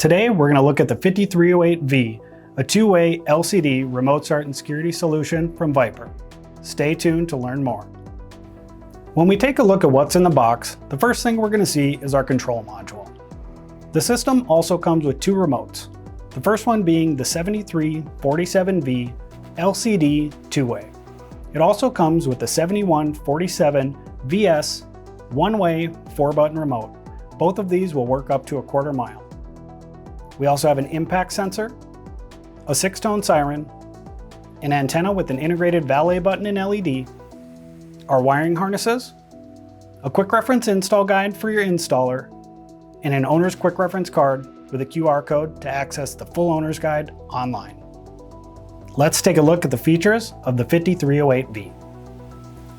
Today we're going to look at the 5308V, a two-way LCD remote start and security solution from VIPER. Stay tuned to learn more. When we take a look at what's in the box, the first thing we're going to see is our control module. The system also comes with two remotes, the first one being the 7347V LCD two-way. It also comes with the 7147VS one-way 4-button remote. Both of these will work up to 1/4 mile. We also have an impact sensor, a 6-tone siren, an antenna with an integrated valet button and LED, our wiring harnesses, a quick reference install guide for your installer, and an owner's quick reference card with a QR code to access the full owner's guide online. Let's take a look at the features of the 5308V.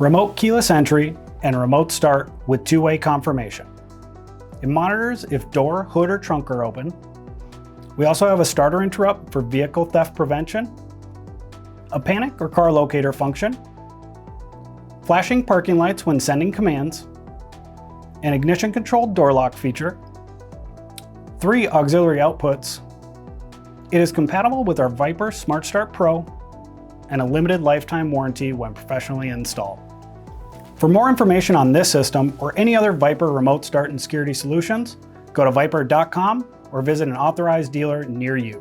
Remote keyless entry and remote start with two-way confirmation. It monitors if door, hood, or trunk are open. We also have a starter interrupt for vehicle theft prevention, a panic or car locator function, flashing parking lights when sending commands, an ignition controlled door lock feature, 3 auxiliary outputs. It is compatible with our VIPER Smart Start Pro and a limited lifetime warranty when professionally installed. For more information on this system or any other VIPER remote start and security solutions, go to viper.com or visit an authorized dealer near you.